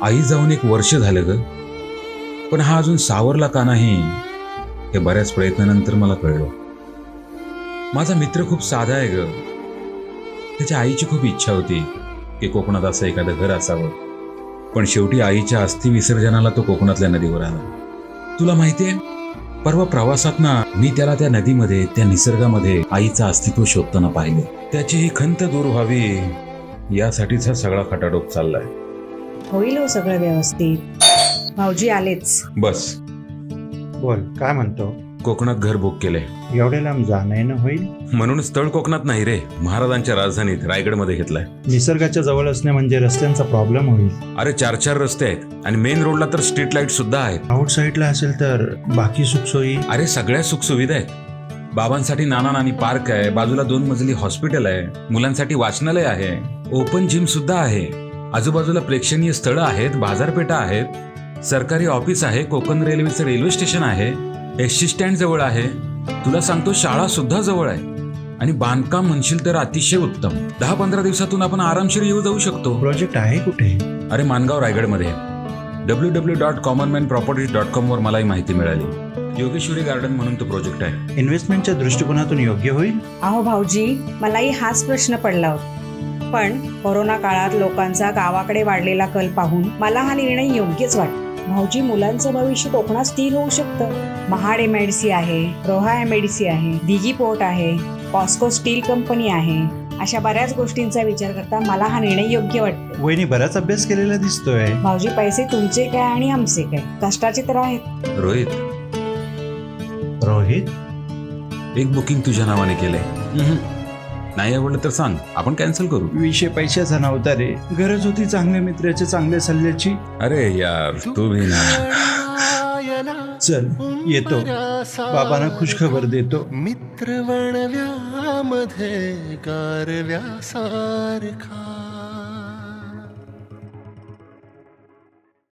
आई जाऊन 1 वर्ष झालं ग, पण हा अजून सावरला का नाही हे बऱ्याच प्रयत्नानंतर मला कळलं. माझा मित्र खूप साधा आहे ग. त्याच्या आईची खूप इच्छा होती की कोकणात असं एखादं घर असावं, पण शेवटी आईच्या अस्थि विसर्जनाला तो कोकणातल्या नदीवर आला. तुला माहितीये, परवा प्रवासात ना मी त्याला त्या नदीमध्ये, त्या निसर्गामध्ये आईचं अस्तित्व शोधताना पाहिले. त्याची ही खंत दूर व्हावी यासाठीच हा सगळा खटाटोप चाललाय. होईल हो सगळं व्यवस्थित. भाऊजी आलेच. बस, बोल, काय म्हणतो? कोकणात घर बुक केले. एवढे लांब जाणं येणं होईल? म्हणून स्थळ कोकणात नाही रे, महाराजांच्या राजधानीत रायगडमध्ये घेतलाय. निसर्गाच्या जवळ असणे म्हणजे रस्त्यांचा प्रॉब्लेम होईल. अरे 4 रस्ते आहेत आणि मेन रोडला तर स्ट्रीट लाईट सुद्धा आहेत. आउट साईडला असेल तर बाकी सुखसोयी? अरे सगळ्या सुखसुविधा आहेत. बाबांसाठी नाना नानी पार्क आहे, बाजूला 2 मजली हॉस्पिटल आहे, मुलांसाठी वाचनालय आहे, ओपन जिम सुद्धा आहे, आजूबाजूला प्रेक्षणीय स्थळं आहेत, बाजारपेठा आहेत, सरकारी ऑफिस आहे, कोकण रेल्वेचं रेल्वे स्टेशन आहे, एसटी स्टँड जवळ आहे. तुला सांगतो, शाळा सुद्धा जवळ आहे आणि बांधकाम म्हणशील तर अतिशय उत्तम. 10-15 दिवसातून आपण आरामशीर येऊ जाऊ शकतो. प्रोजेक्ट आहे कुठे? अरे मानगाव, रायगडमध्ये. www.commonmanproperties.com वर मलाही माहिती मिळाली. योगेश्वरी गार्डन म्हणून तो प्रोजेक्ट आहे. इन्व्हेस्टमेंटच्या दृष्टिकोनातून योग्य होईल? अहो भाऊजी, मलाही हाच प्रश्न पडला होता, पण कोरोना काळात लोकांचा गावाकडे वाढलेला कल पाहून मला हा निर्णय योग्यच वाटतो. भाऊजी, मुलांचं भविष्य कोकणात स्थिर होऊ शकतं. महाड MIDC आहे, रोहा MIDC आहे, दिघी पोर्ट आहे, पॉस्को स्टील कंपनी आहे. अशा बऱ्याच गोष्टींचा विचार करता मला हा निर्णय योग्य वाटतो. वहिनी बराच अभ्यास केलेला दिसतोय. भाऊजी, पैसे तुमचे काय आणि आमचे काय, कष्टाचे तर आहेत. रोहित, एक बुकिंग तुझ्या नावाने केलंय. नाही आवडलं तर सांग, आपण कॅन्सल करू. विषय पैशाचा नव्हता रे, गरज होती चांगल्या मित्राच्या चांगल्या सल्ल्याची. अरे यार, तू भी ना. चल येतो, बाबांना खुश खबर देतो. मित्र वणव्यामध्ये गारव्यासारखा